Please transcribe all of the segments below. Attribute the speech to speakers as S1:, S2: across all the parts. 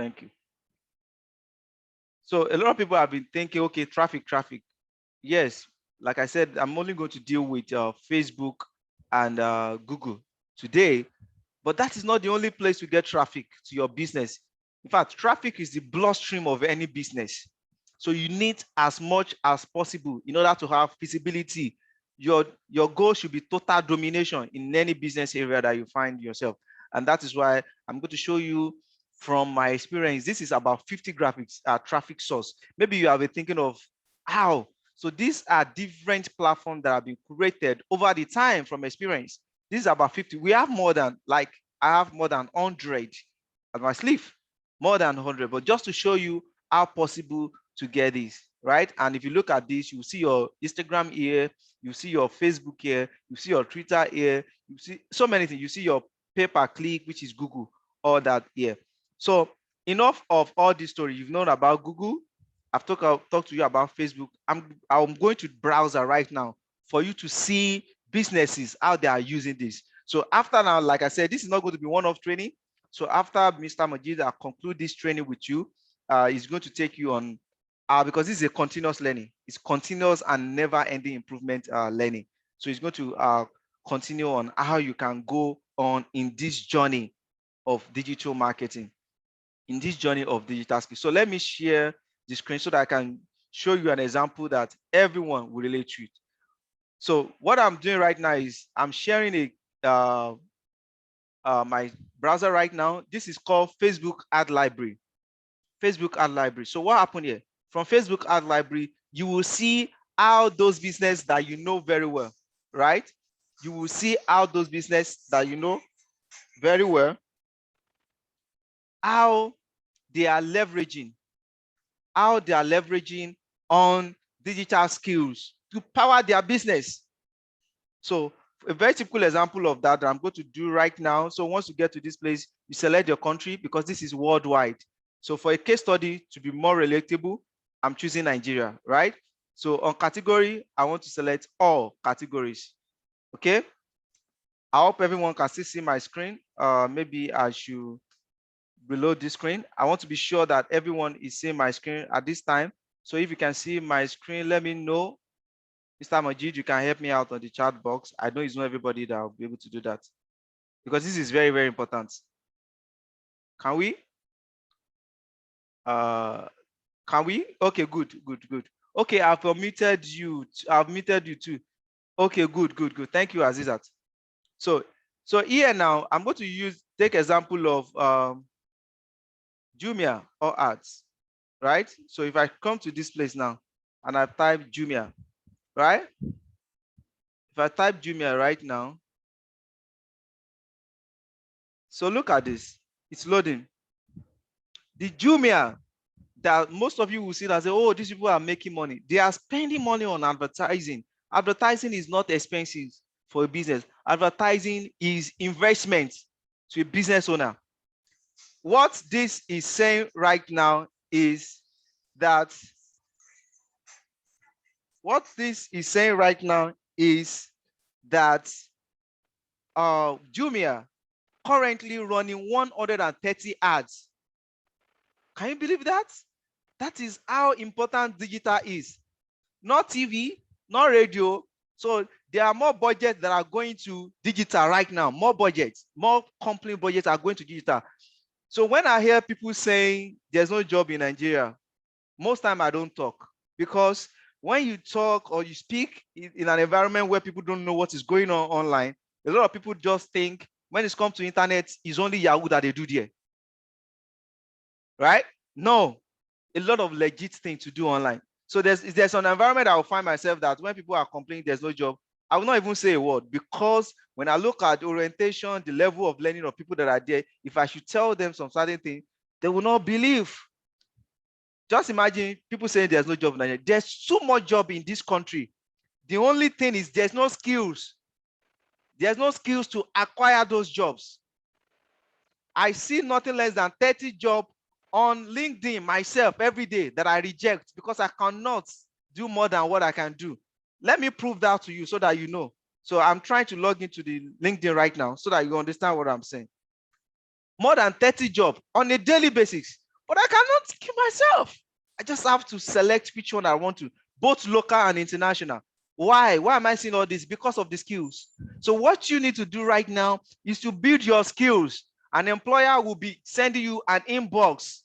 S1: Thank you. So a lot of people have been thinking, okay, traffic. Yes, like I said, I'm only going to deal with Facebook and Google today, but that is not the only place to get traffic to your business. In fact, traffic is the bloodstream of any business. So you need as much as possible in order to have visibility. Your goal should be total domination in any business area that you find yourself. And that is why I'm going to show you from my experience. This is about 50 graphics traffic source. Maybe you have been thinking of how. So these are different platforms that have been created over the time from experience. This is about 50. We have more than, like, I have more than 100 at my sleeve, more than 100. But just to show you how possible to get this, right? And if you look at this, you see your Instagram here, you see your Facebook here, you see your Twitter here, you see so many things. You see your pay-per-click, which is Google, all that here. So enough of all this story. You've known about Google. I've talked to you about Facebook. I'm going to browser right now for you to see businesses how they are using this. So after now, like I said, this is not going to be one-off training. So after Mr. Majid, I'll conclude this training with you. He's going to take you on, because this is a continuous learning. It's continuous and never-ending improvement learning. So he's going to continue on how you can go on in this journey of digital marketing, in this journey of digital skills. So let me share the screen so that I can show you an example that everyone will relate to it. So what I'm doing right now is I'm sharing my browser right now. This is called Facebook Ad Library. Facebook Ad Library. So what happened here? From Facebook Ad Library, you will see how those businesses that you know very well, right? You will see how those businesses that you know very well, how they are leveraging on digital skills to power their business. So a very typical example of that I'm going to do right now. So once you get to this place, you select your country because this is worldwide. So for a case study to be more relatable, I'm choosing Nigeria, right? So on category, I want to select all categories. Okay. I hope everyone can still see my screen. Maybe I should reload this screen. I want to be sure that everyone is seeing my screen at this time. So if you can see my screen, let me know. Mr. Majid, you can help me out on the chat box. I know it's not everybody that will be able to do that because this is very, very important. Can we? Can we? Okay, good. Okay, I've muted you. I've muted you too. Okay, good. Thank you, Azizat. So here now, I'm going to take example of Jumia or ads, right? So if I come to this place now and I type Jumia, right? If I type Jumia right now, so look at this, it's loading. The Jumia that most of you will see that say, oh, these people are making money. They are spending money on advertising. Advertising is not expensive for a business. Advertising is investment to a business owner. What this is saying right now is that Jumia currently running 130 ads. Can you believe that? That is how important digital is. Not TV, not radio. So there are more budgets that are going to digital right now. More budgets, more company budgets are going to digital. So when I hear people saying there's no job in Nigeria, most time I don't talk, because when you talk or you speak in an environment where people don't know what is going on online, a lot of people just think when it comes to internet, it's only Yahoo that they do there. Right? No, a lot of legit things to do online. So there's an environment I will find myself that when people are complaining there's no job, I will not even say a word, because when I look at the orientation, the level of learning of people that are there, if I should tell them some certain thing, they will not believe. Just imagine people saying there's no job in Nigeria. There's so much job in this country. The only thing is there's no skills. There's no skills to acquire those jobs. I see nothing less than 30 jobs on LinkedIn myself every day that I reject because I cannot do more than what I can do. Let me prove that to you so that you know. So I'm trying to log into the LinkedIn right now so that you understand what I'm saying. More than 30 jobs on a daily basis. but I cannot kill myself. I just have to select which one I want to, both local and international. Why? Why am I saying all this? Because of the skills. So what you need to do right now is to build your skills. An employer will be sending you an inbox.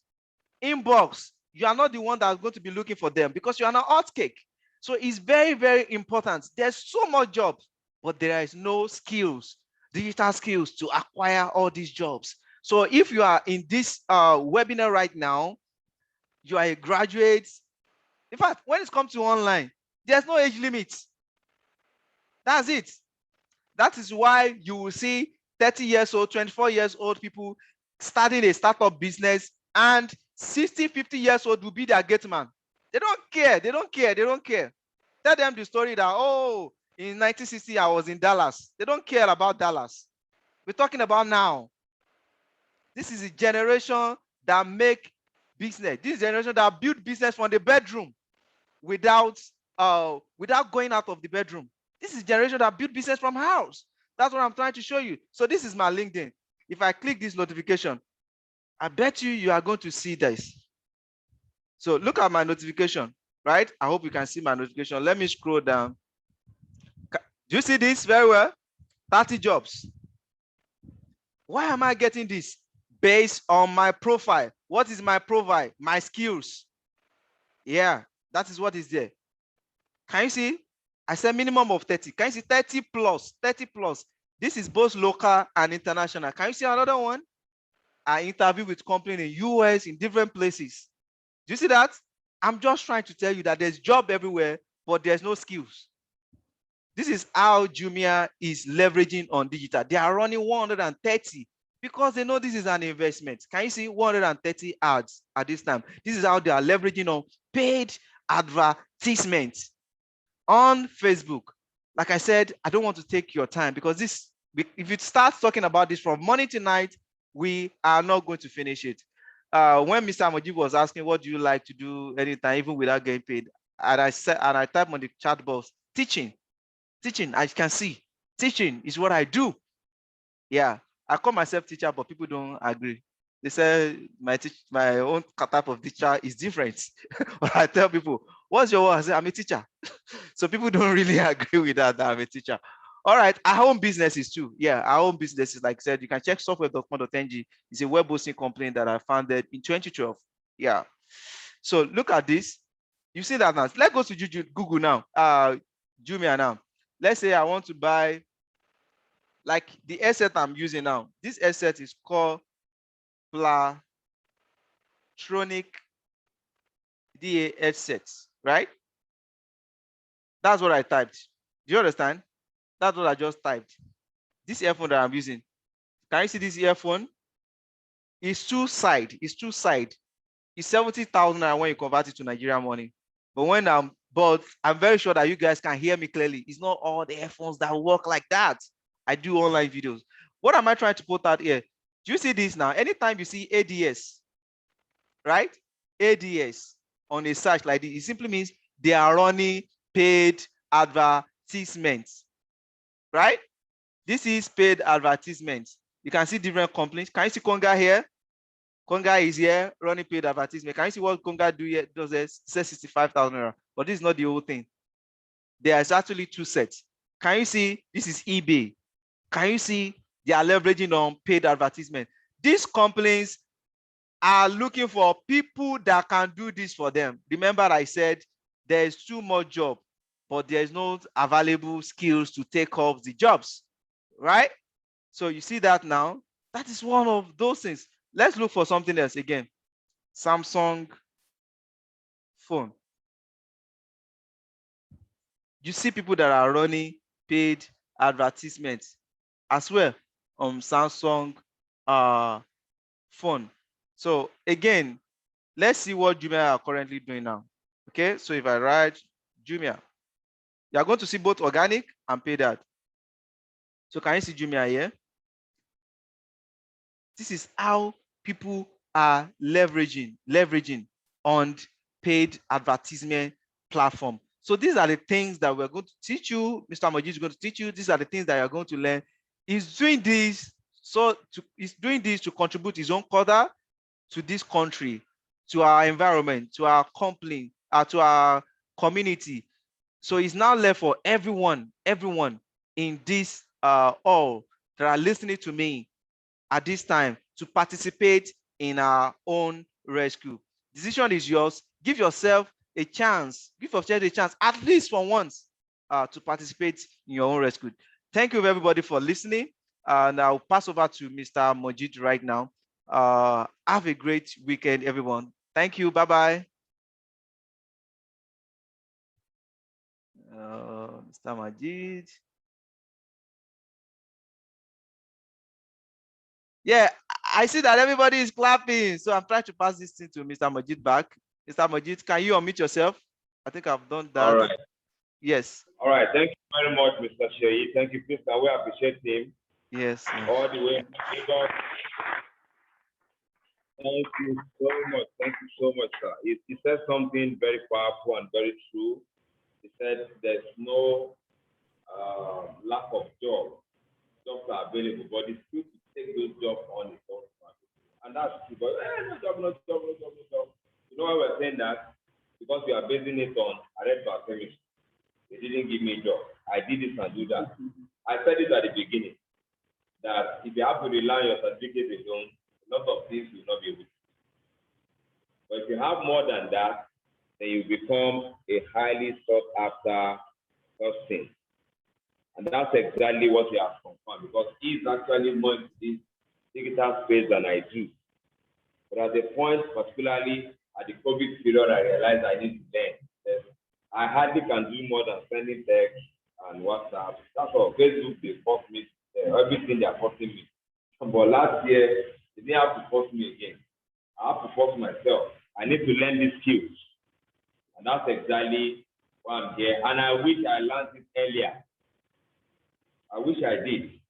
S1: You are not the one that's going to be looking for them because you are not hot cake. So it's very, very important. There's so much jobs, but there is no skills, digital skills to acquire all these jobs. So if you are in this webinar right now, you are a graduate. In fact, when it comes to online, there's no age limit. That's it. That is why you will see 30 years old, 24 years old people starting a startup business, and 60, 50 years old will be their gate man. They don't care. They don't care. They don't care. Tell them the story that, oh, in 1960, I was in Dallas. They don't care about Dallas. We're talking about now. This is a generation that make business. This generation that build business from the bedroom without going out of the bedroom. This is generation that build business from house. That's what I'm trying to show you. So this is my LinkedIn. If I click this notification, I bet you are going to see this. So look at my notification, right? I hope you can see my notification. Let me scroll down. Do you see this very well? 30 jobs. Why am I getting this? Based on my profile. What is my profile? My skills. Yeah, that is what is there. Can you see? I said minimum of 30. Can you see 30 plus? 30 plus. This is both local and international. Can you see another one? I interview with companies in US, in different places. Do you see that? I'm just trying to tell you that there's job everywhere, but there's no skills. This is how Jumia is leveraging on digital. They are running 130 because they know this is an investment. Can you see 130 ads at this time? This is how they are leveraging on paid advertisements on Facebook. Like I said, I don't want to take your time because this, if it starts talking about this from morning to night, we are not going to finish it. When Mr. Amojib was asking, what do you like to do anytime, even without getting paid? And I said, and I typed on the chat box, teaching. Teaching, I can see. Teaching is what I do. Yeah, I call myself teacher, but people don't agree. They say my own type of teacher is different. But I tell people, what's your work? I say, I'm a teacher. So people don't really agree with that I'm a teacher. All right, I own businesses too. Yeah, I own businesses. Like I said, you can check software.com.ng. It's a web hosting company that I founded in 2012. Yeah. So look at this. You see that now. Let's go to Google now. Jumia now. Let's say I want to buy, like the asset I'm using now. This asset is called Platronic DA headsets, right? That's what I typed. Do you understand? That's what I just typed. This earphone that I'm using. Can you see this earphone? It's two-side. It's two-side. It's 70,000 when you convert it to Nigerian money. But I'm very sure that you guys can hear me clearly. It's not all the earphones that work like that. I do online videos. What am I trying to put out here? Do you see this now? Anytime you see ADS, right? ADS on a search like this, it simply means they are running paid advertisements, right? This is paid advertisements. You can see different companies. Can you see Konga here? Konga is here running paid advertisement. Can you see what Konga do here? Does it says 65,000 naira? But this is not the whole thing. There is actually two sets. Can you see this is eBay? Can you see they are leveraging on paid advertisement? These companies are looking for people that can do this for them. Remember, I said there is too much job, but there is no available skills to take off the jobs, right? So you see that now. That is one of those things. Let's look for something else again. Samsung phone. You see people that are running paid advertisements as well on Samsung phone. So again, let's see what Jumia are currently doing now. Okay, so if I write Jumia, you are going to see both organic and paid ad. So can you see Jumia here? This is how people are leveraging on paid advertisement platform. So these are the things that we're going to teach you. Mr. Moji is going to teach you. These are the things that you're going to learn. He's doing this he's doing this to contribute his own quota to this country. to our environment, to our company, to our community. So it's now left for everyone in this all that are listening to me at this time to participate in our own rescue. Decision is yours. Give yourself a chance. Give yourself a chance, at least for once, to participate in your own rescue. Thank you, everybody, for listening. And I'll pass over to Mr. Mojid right now. Have a great weekend, everyone. Thank you. Bye-bye. Mr. Majid. Yeah, I see that everybody is clapping. So I'm trying to pass this thing to Mr. Majid back. Mr. Majid, can you unmute yourself? I think I've done that.
S2: All right.
S1: Yes.
S2: All right. Thank you very much, Mr. Sheyi. Thank you, Mr. We appreciate him.
S1: Yes.
S2: All the way. Thank you so much. Thank you so much, sir. He said something very powerful and very true. He said there's no lack of jobs. Jobs are available, but it's good to take those jobs on its own. And that's true. But no job, no job, no job, no job. You know why we're saying that? Because we are basing it on arrest for chemistry. They didn't give me a job. I did this and do that. I said it at the beginning that if you have to rely on your certificate alone, a lot of things will not be able to. But if you have more than that, then you become a highly sought after person. And that's exactly what we have confirmed, because he's actually more into this digital space than I do. But at the point, particularly at the COVID period, I realized I need to learn. I hardly can do more than sending text and WhatsApp. That's all. Facebook, they force me, everything they are forcing me. But last year, they didn't have to force me again. I have to force myself. I need to learn these skills. And that's exactly why I'm here. And I wish I learned it earlier. I wish I did.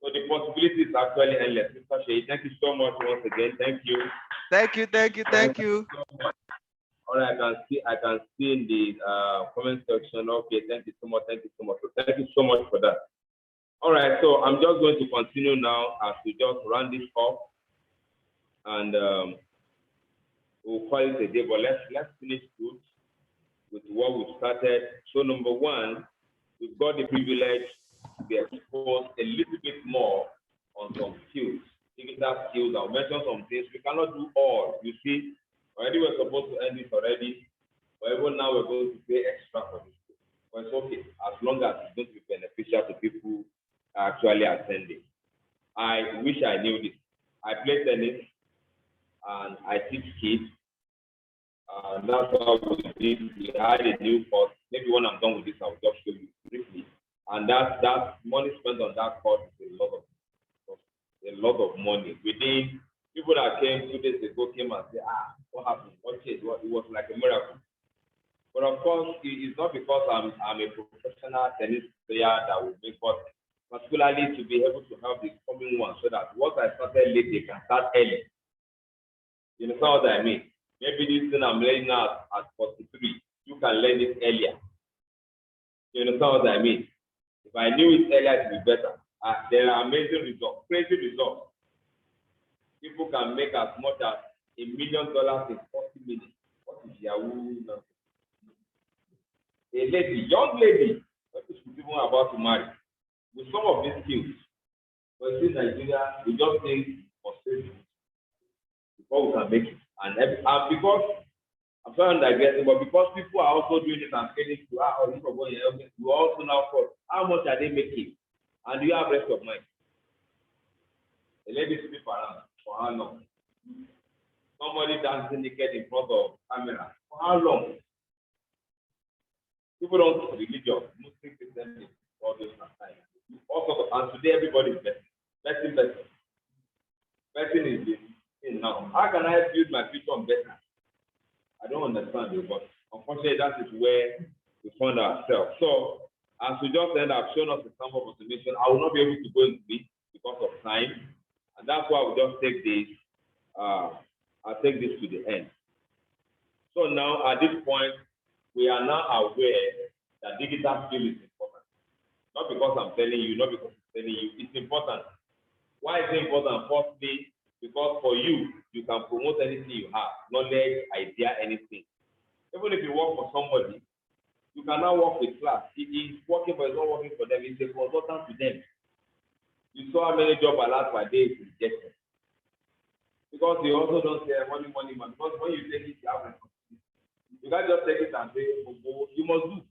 S2: So the possibility is actually endless. Mr. Sheyi, thank you so much once again. Thank you.
S1: Thank you, thank you, thank you.
S2: All right, I can see in the comment section. Okay, thank you so much. Thank you so much. So thank you so much for that. All right, so I'm just going to continue now as we just round this off, and we'll call it a day. But let's finish good with what we started. So number one, we've got the privilege to be exposed a little bit more on some skills, digital skills. I'll mention some things. We cannot do all. You see, already we're supposed to end this already, but even now we're going to pay extra for this. But it's okay, as long as it's going to be beneficial to people actually attending. I wish I knew this. I play tennis and I teach kids. That's how we did. We had a new course. Maybe when I'm done with this, I'll just show you briefly. And that money spent on that course is a lot of money. Within people that came 2 days ago came and said, what happened? What changed? It was like a miracle. But of course, it's not because I'm a professional tennis player that will make it, particularly to be able to help the coming one, so that what I started late, they can start early. You know what I mean? Maybe this thing I'm learning now at 43, you can learn it earlier. You understand what I mean? If I knew it earlier, it would be better. There are amazing results, crazy results. People can make as much as $1 million in 40 minutes. What is Yahoo? A lady, young lady, what is she even about to marry? With some of these skills, but in Nigeria, we just think for safety before we can make it. And because I'm sorry I'm digressing, but because people are also doing it and getting to we also now for how much are they making? And do you have rest of mind? A lady sleep around for how long? Somebody dancing naked in front of camera for how long? People don't know religion, Muslim, Christian, all those kind. Also, and today everybody is betting. Betting is in now. How can I build my future on betting? I don't understand it, but unfortunately, that is where we find ourselves. So, as we just said, I've shown us the sample of automation. I will not be able to go into it because of time, and that's why we just take this. I'll take this to the end. So now, at this point, we are now aware that digital skill is important. Not because I'm telling you, not because I'm telling you, it's important. Why is it important? Firstly, Because for you, you can promote anything you have, knowledge, idea, anything. Even if you work for somebody, you can now work with class. He is working, but it's not working for them. It's a consultant to them. You saw how many job alerts per day is rejected. Because they also don't say money, money, money. Because when you take it, you have responsibility. You can't just take it and say, oh, you must do.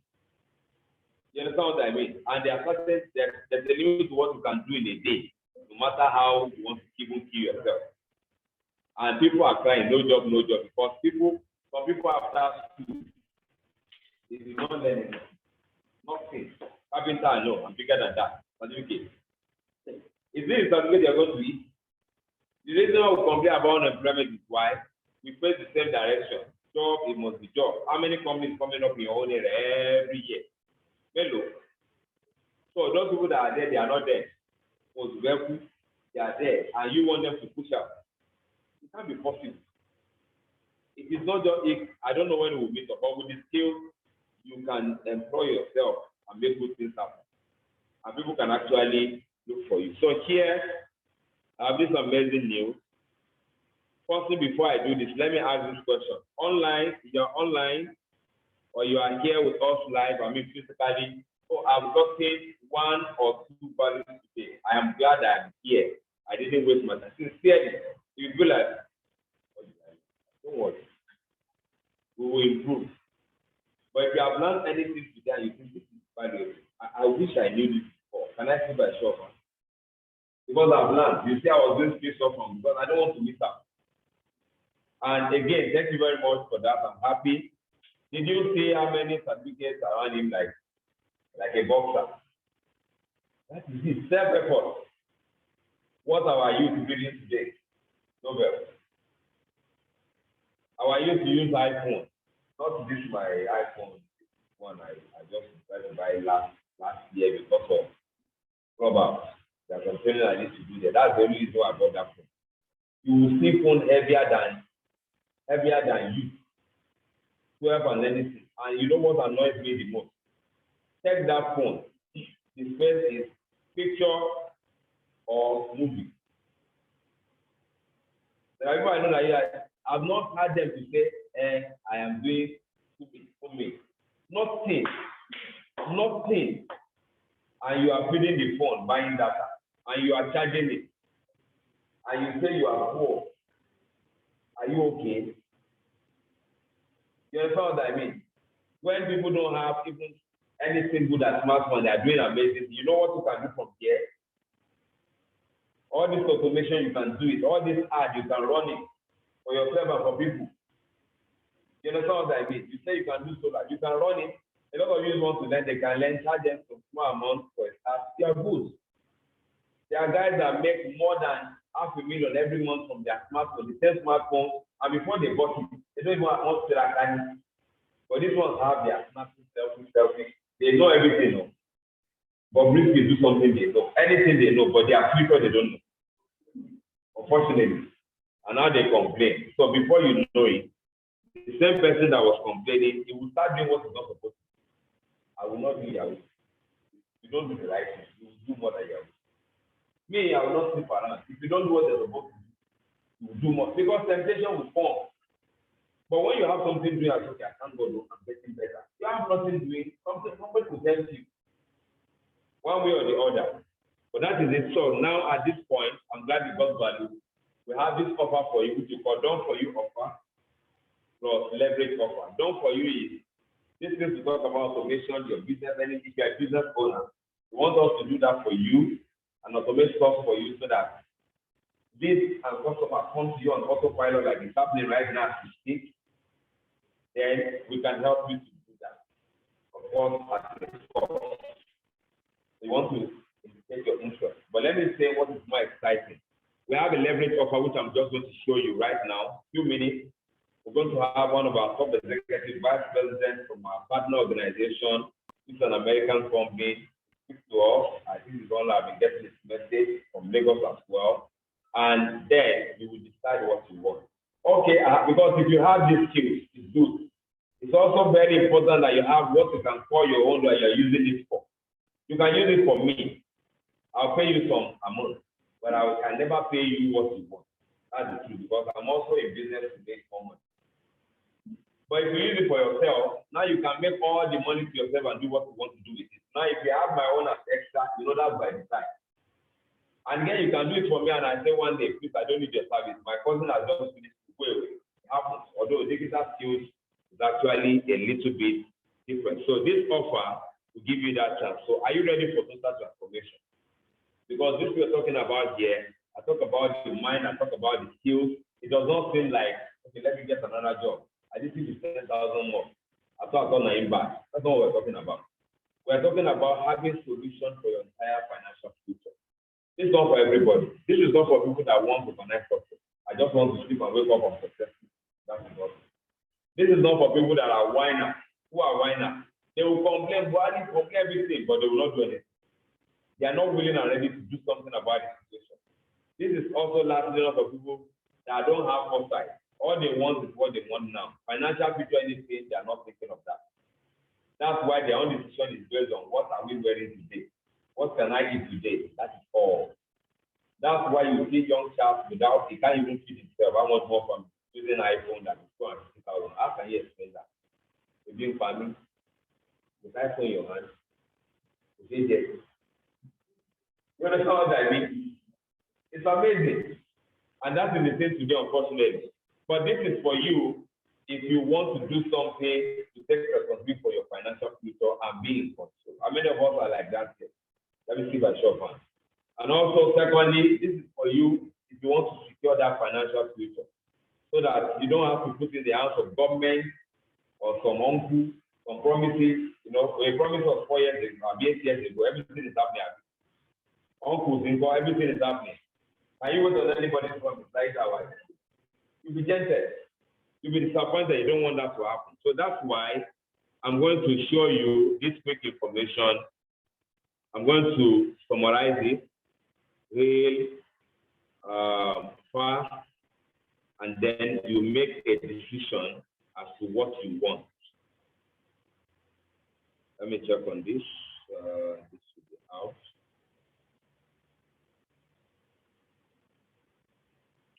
S2: You understand what I mean? And there are certain, there's a limit to what you can do in a day, no matter how you want to even kill yourself. And people are crying, no job, no job. Because some people after school, they did not learn anything. Nothing. Carpenter, no, I'm bigger than that. Certificate. Is this certificate you're going to eat? The reason why we complain about unemployment is why we face the same direction. Job, it must be job. How many companies coming up in your own area every year? Hello. So those people that are there, they are not there. They are there, and you want them to push out. It can't be possible. It is not just I don't know when we will meet up, but with the skills, you can employ yourself and make good things happen. And people can actually look for you. So here, I have this amazing news. Firstly, before I do this, let me ask this question. Online, you're online, or you are here with us live, I mean physically. So I've gotten 1 or 2 values today. I am glad I'm here. I didn't waste my time. Sincerely, you feel like, don't worry, we will improve. But if you have learned anything today and you think this is valuable, I wish I knew this before. Can I see by show? Because I've learned. You see, I was doing space off because I don't want to miss out. And again, thank you very much for that. I'm happy. Did you see how many certificates around him like a boxer? That is it, self-effort. What are you doing today? Nobel. Our youth to use iPhone. Not this my iPhone one I just decided to buy last year because of Clubhouse. There's some training I need to do there. That's the only reason why I bought that phone. You will see phone heavier than you. 12 and anything. And you know what annoys me the most? Take that phone. The space is picture or movie. I know that I've not heard them to say, I am doing for me. Nothing. And you are feeding the phone, buying data, and you are charging it. And you say you are poor. Are you okay? You understand what I mean? When people don't have even anything good at smartphone, they are doing amazing. You know what you can do from here? All this automation, you can do it. All this ad, you can run it for yourself and for people. You understand what I mean? You say you can do solar, you can run it. A lot of you want to learn, they can learn, charge them some small amount for a start. They are good. There are guys that make more than $500,000 every month from their smartphone, the same smartphone, and before they bought it, they don't even want to track anything. But these ones have their smartphone, selfie. They know everything. No? But briefly do something they know. Anything they know, but their future they don't know. Unfortunately. And now they complain. So before you know it, the same person that was complaining, he will start doing what he's not supposed to do. I will not do Yahoo. You don't do the right thing, you will do more than Yahoo. Me, I will not sleep around. If you don't do what you're supposed to do, you will do more. Because temptation will come. But when you have something doing, I okay, I can't go do, I'm getting better. You have nothing doing, somebody will help you. One way or the other. But that is it. So now at this point, I'm glad you got value. We have this offer for you, which you call Done For You offer plus leverage offer. Done For You is this is to talk about automation, your business, and if you're a business owner, we want us to do that for you and automate stuff for you so that this and customer come to you on autopilot like it's happening right now as we speak. Then we can help you to do that. Of course, at the cost. We want to indicate your interest. But let me say what is more exciting. We have a leverage offer which I'm just going to show you right now. Few minutes. We're going to have one of our top executive vice presidents from our partner organization. It's an American company. Speak to us. I think it's all I've been getting this message from Lagos as well. And then you will decide what you want. Okay, because if you have these skills, it's good. It's also very important that you have what you can call your own that you're using it for. You can use it for me. I'll pay you some amount, but I can never pay you what you want. That's the truth, because I'm also in business to make more money. But if you use it for yourself, now you can make all the money to yourself and do what you want to do with it. Now, if you have my own as extra, you know that's by design. And then you can do it for me, and I say one day, please, I don't need your service. My cousin has just finished to go away. It happens. Although digital skills is actually a little bit different. So this offer will give you that chance. So are you ready for total transformation? Because this we're talking about here, I talk about the mind, I talk about the skills. It does not seem like, okay, let me get another job. I just need 10,000 more. I thought I got my back. That's not what we're talking about. We're talking about having solutions for your entire financial future. This is not for everybody. This is not for people that want to connect success. I just want to sleep and wake up and successful. That's not. This is not for people that are whiners. Who are whiners? They will complain, complain everything, but they will not do anything. They are not willing and ready to do something about the situation. This is also lastly not for people that don't have foresight. All they want is what they want now. Financial future anything, they are not thinking of that. That's why their own decision is based on what are we wearing today? What can I eat today? That is all. That's why you see young child without, he can't even feed himself. I want more from using iPhone that is 250,000. How can you explain that? You're doing farming with iPhone in your hand. You say, you understand what I mean? It's amazing. And that is the thing today, unfortunately. But this is for you if you want to do something to take responsibility for your financial future and be in control. How many of us are like that here? Let me see by show of hands. And also, secondly, this is for you if you want to secure that financial future so that you don't have to put in the hands of government or some uncle, some promises. You know, a promise of 4 years ago, 8 years ago, everything is happening. Uncles, everything is happening. And you won't tell anybody from like that way. You'll be gentle. You'll be disappointed. You don't want that to happen. So that's why I'm going to show you this quick information. I'm going to summarize it real fast, and then you make a decision as to what you want. Let me check on this. This should be out.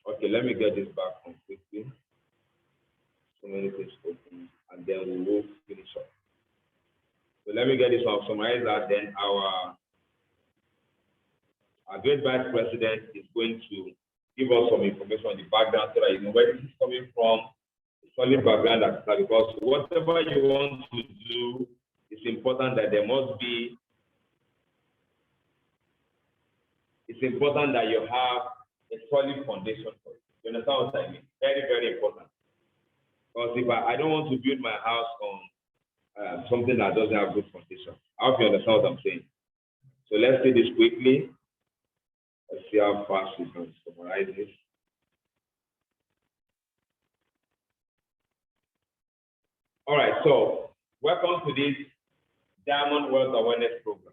S2: Okay, let me get this back on quickly. So many things open, and then we will finish up. So let me get this one, summarize that. Then our great vice president is going to give us some information on the background so that you know where this is coming from, a solid background, because whatever you want to do, it's important that there must be, it's important that you have a solid foundation for it. You understand what I mean? Very, very important. Because if I don't want to build my house on something that doesn't have good foundation. I hope you understand what I'm saying. So let's do this quickly. Let's see how fast we can summarize this. All right, so welcome to this Diamond Wealth Awareness Program.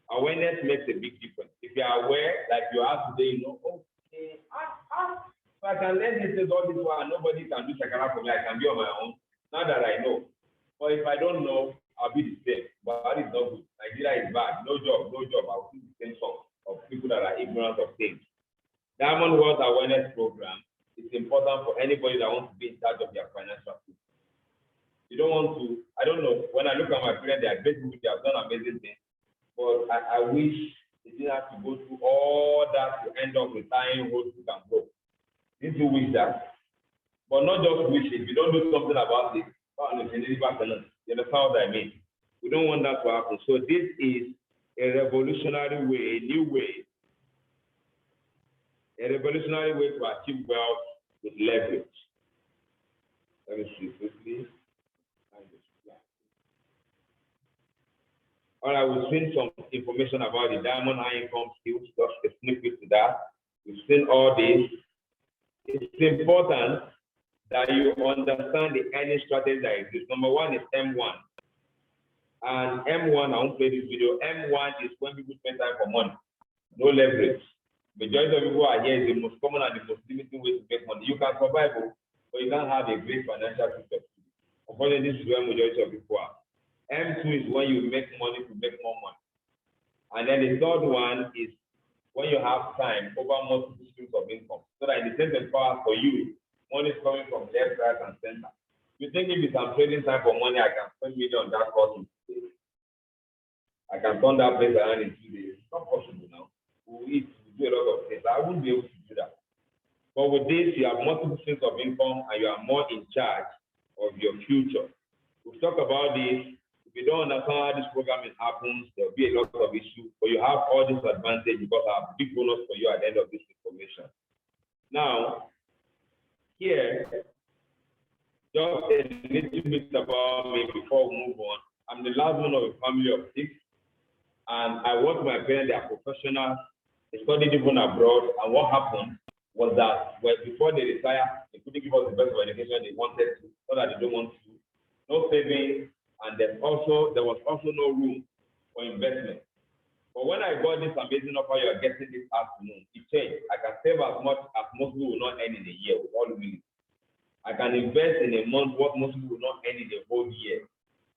S2: Awareness makes a big difference. If you are aware, like you are today, you know, okay, so I can learn this all this while nobody can do Shakara for me. I can be on my own. Now that I know. But if I don't know, I'll be the same. But that is not good. Nigeria is bad. No job, no job. I'll see the same song of people that are ignorant of things. Diamond Wealth Awareness Program is important for anybody that wants to be in charge of their financial future. You don't want to, I don't know, when I look at my parents, they are great people, they have done amazing things. But I wish they didn't have to go through all that to end up retiring old and broke. Did you wish that? But not just wish it. If you don't do something about it, you understand what I mean? We don't want that to happen. So this is a revolutionary way, a new way, a revolutionary way to achieve wealth with leverage. Let me see quickly. All right, we've seen some information about the diamond high income skills, just a snippet to that. We've seen all this. It's important that you understand the earning strategy that exists. Number one is M1. And M1, I won't play this video. M1 is when people spend time for money, no leverage. Majority of people are here is the most common and the most limiting way to make money. You can survive, but you can't have a great financial future. Unfortunately, this is where majority of people are. M2 is when you make money to make more money. And then the third one is when you have time over multiple streams of income, so that in the same power for you, money is coming from left, right, and center. You think if it's some trading time for money, I can spend million on that course in 2 days. I can turn that place around in 2 days. It's not possible now. We do a lot of things. I wouldn't be able to do that. But with this, you have multiple streams of income and you are more in charge of your future. We've talked about this. If you don't understand how this programming happens, there'll be a lot of issues, but you have all this advantage because I have a big bonus for you at the end of this information. Now, here, just a little bit about me before we move on. I'm the last one of a family of 6, and I work with my parents. They are professionals. They studied even abroad, and what happened was that before they retire, they couldn't give us the best of education they wanted to, so that they don't want to. No savings, and there was also no room for investment. But when I got this amazing offer you are getting this afternoon, it changed. I can save as much as most people will not earn in a year with all humility. I can invest in a month what most people will not earn in a whole year.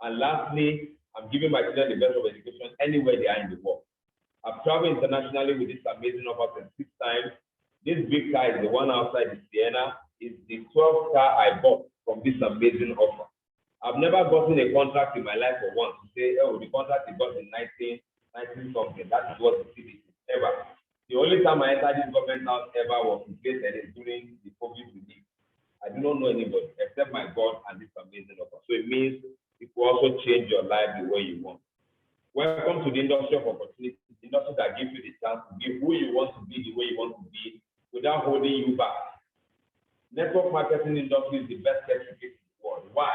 S2: And lastly, I'm giving my children the best of education anywhere they are in the world. I've traveled internationally with this amazing offer 6 times. This big car is the one outside the Sienna. Is the 12th car I bought from this amazing offer. I've never gotten a contract in my life for once to say, oh, the contract is got in 19 something. That is what the city is ever. The only time I entered this government house ever was to place it during the COVID relief. I do not know anybody except my God and this amazing offer. So it means it will also change your life the way you want. Welcome to the industry of opportunity, the industry that gives you the chance to be who you want to be, the way you want to be, without holding you back. Network marketing industry is the best kept secret in the world. Why?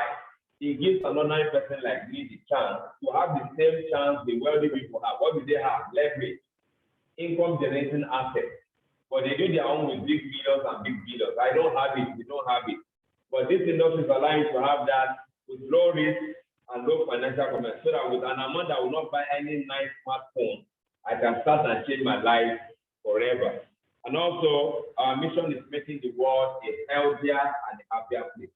S2: It gives an ordinary person like me the chance to have the same chance the wealthy people have. What do they have? Leverage, income generating assets. But they do their own with big billions and big billions. I don't have it, we don't have it. But this industry is allowing you to have that with low risk and low financial commitment, so that with an amount that will not buy any nice smartphone, I can start and change my life forever. And also, our mission is making the world a healthier and a happier place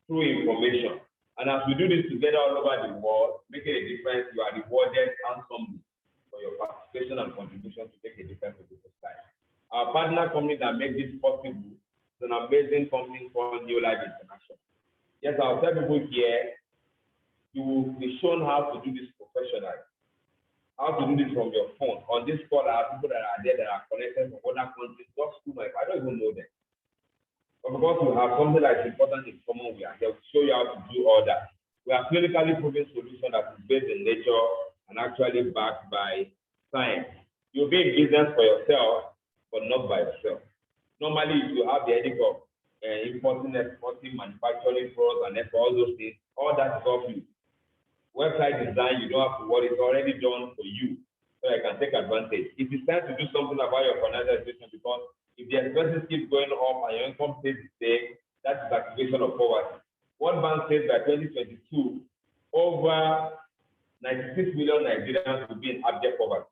S2: through information. And as we do this together all over the world, making a difference, you are rewarded handsomely for your participation and contribution to make a difference in people's lives. Our partner company that makes this possible is an amazing company called NeoLife International. Yes, I'll tell people here, you will be shown how to do this professionally, how to do this from your phone. On this call, there are people that are there that are connected from other countries, just school life. I don't even know them. But because we have something that is important in common, we are here to show you how to do all that. We are clinically proven solution that is based in nature and actually backed by science. You'll be in business for yourself, but not by yourself. Normally, if you have the headache of importing, exporting, manufacturing products, and all those things, all that is off you. Website design, you don't have to worry, it's already done for you, so I can take advantage. If it's time to do something about your financial situation, because if the expenses keep going up and your income stays the same, that's the activation of poverty. One bank says by 2022, over 96 million Nigerians will be in abject poverty.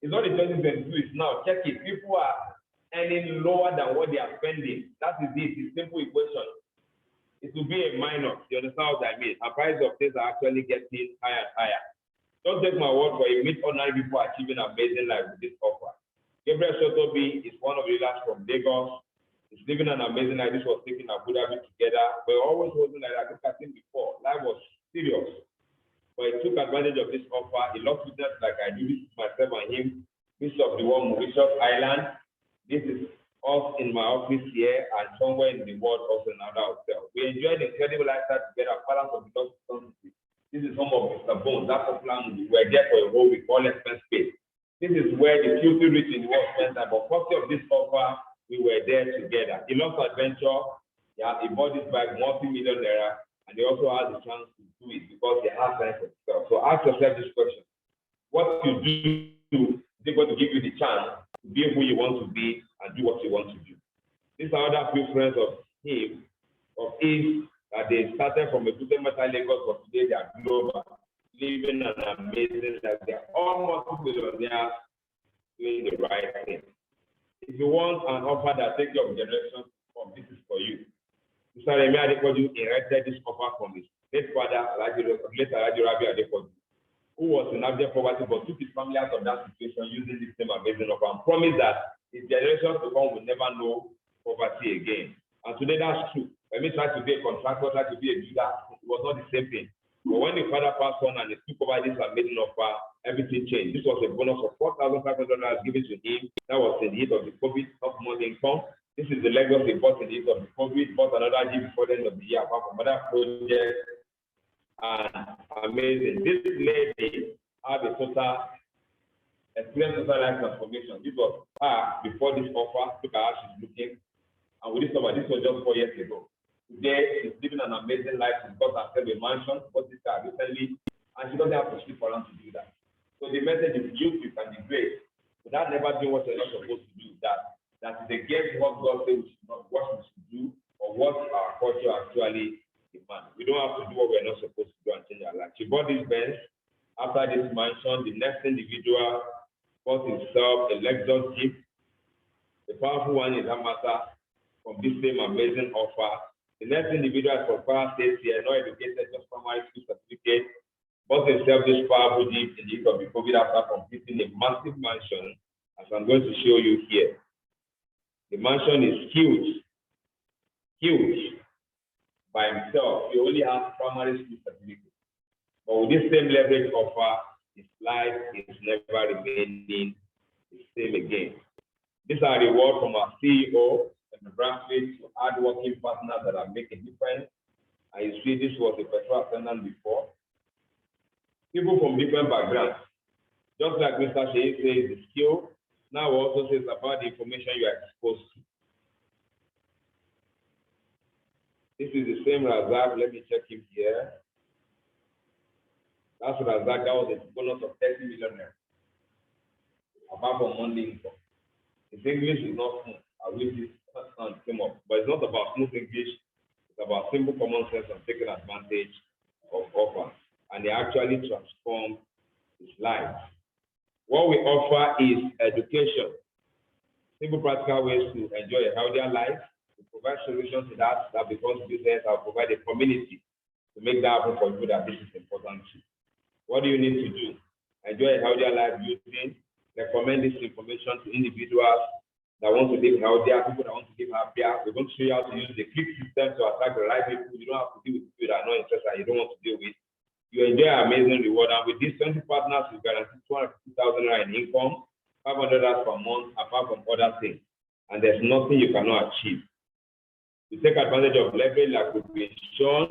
S2: It's not in 2022, it's now. Check it. People are earning lower than what they are spending. That is it. It's simple equation. It will be a minus. You understand what I mean? Our price of things are actually getting higher and higher. Don't take my word for it. Meet ordinary people achieving amazing life with this offer. Gabriel Shotobi is one of the leaders from Lagos. He's living an amazing life. This was taking Abu Dhabi together. But always wasn't like that. Look at him before. Life was serious. But he took advantage of this offer. He loves business like I do. This is myself and him. This of the world, Mauritius Island. This is us in my office here and somewhere in the world also in another hotel. We enjoyed the incredible lifestyle together, balance of the Lord. This is home of Mr. Bones, that popular movie. We're there for a whole week, all expense paid. This is where the filthy rich in the world spend time. But courtesy of this offer, we were there together. He loves adventure. Yeah, he bought this bike, multi-million naira, and he also has the chance to do it because he has time for himself. So ask yourself this question: what you do is going to give you the chance to be who you want to be and do what you want to do. These are other few friends of him, of his, that they started from a Buddha Metal Lagos, but today they are global, living an amazing life. They are almost millionaires doing the right thing. If you want an offer that takes your generation, this is for you. Mr. Remi Adepoju inherited this offer from his late father, later Rabi Adepoju. who was in abject poverty but took his family out of that situation using this same amazing offer and promised that his generations to come will never know poverty again. And today that's true. When we try to be a contractor, try to be a builder, it was not the same thing. But when the father passed on and he took over this amazing offer, everything changed. This was a bonus of $4,500 given to him. That was in the heat of the COVID, not money income. This is the legacy he bought in the heat of the COVID, bought another year before the end of the year, apart from other projects. And amazing. This lady had a total experience, total life transformation. This was her before this offer. Look at how she's looking. And with this offer, this was just 4 years ago. Today, she's living an amazing life. She's got herself a mansion, bought this car recently, and she doesn't have to sleep around to do that. So the message is you can be great, but that never doing what you're not supposed to do. That is against what God says we should not, what we should do, or what our culture actually demands. We don't have to do what we're not supposed to do and change our life. She bought this Benz. After this mansion, the next individual bought himself a Lexus Jeep. The powerful one is that matter from this same amazing offer. The next individual is from Kwara State here, not educated, just primary school certificate, bought himself this powerful Jeep in the heat of the COVID after completing a massive mansion, as I'm going to show you here. The mansion is huge, huge by himself. He only has primary school certificate. But with this same leverage offer, his life is never remaining the same again. These are rewards from our CEO and the bracelet to hard-working partners that are making a difference. And you see, this was a petrol attendant before. People from different backgrounds. Just like Mr. Shea says, the skill, now also says about the information you are exposed to. This is the same Razak. Let me check him here. That's Razak. That was a bonus of 30 million. Apart from monthly income. His English is not smooth. I wish this came up. But it's not about smooth English. It's about simple common sense and taking advantage of offers. And they actually transform his life. What we offer is education. Simple practical ways to enjoy a healthier life. We provide solutions to that becomes business. I'll provide a community to make that happen for you that this is important too. What do you need to do? Enjoy a healthier life using, recommend this information to individuals that want to live healthier, people that want to live happier. We're going to show you how to use the click system to attract the right people. You don't have to deal with people that are not interested and you don't want to deal with. You enjoy amazing reward. And with these 20 partners, we guarantee 250,000 in income, $500 per month, apart from other things. And there's nothing you cannot achieve. You take advantage of leverage like we've been shown.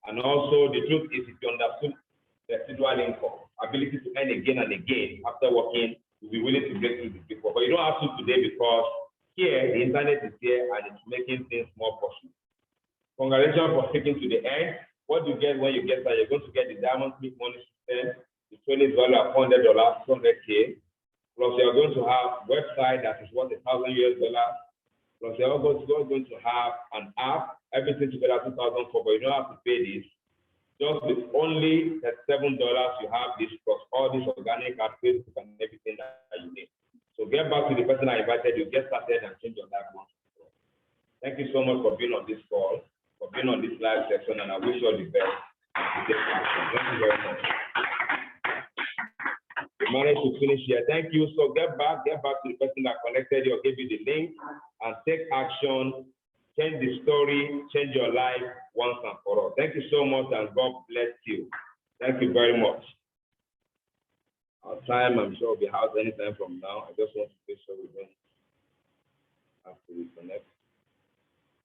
S2: And also, the truth is, if you understood residual income, ability to earn again and again after working, you'll be willing to break through the people. But you don't have to today because here, the internet is here and it's making things more possible. Congratulations for sticking to the end. What do you get when you get that? You're going to get the Diamond Click Money System. The training is valued at $400, 200K. Plus, you're going to have a website that is worth $1,000 US. Plus, you're also going to have an app, everything together $2,004, but you don't have to pay this. Just with only $37, you have this plus all this organic ad, Facebook and everything that you need. So get back to the person I invited you, get started and change your life once. Thank you so much for being on this call, for being on this live session, and I wish you all the best. Thank you very much. We managed to finish here. Thank you. So get back to the person that connected you or gave you the link and take action. Change the story, change your life once and for all. Thank you so much and God bless you. Thank you very much. Our time, I'm sure, will be out anytime from now. I just want to make sure we don't have to reconnect.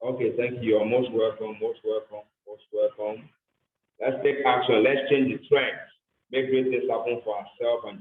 S2: Okay, thank you. You're most welcome, most welcome, most welcome. Let's take action. Let's change the trends. Make great things happen for ourselves and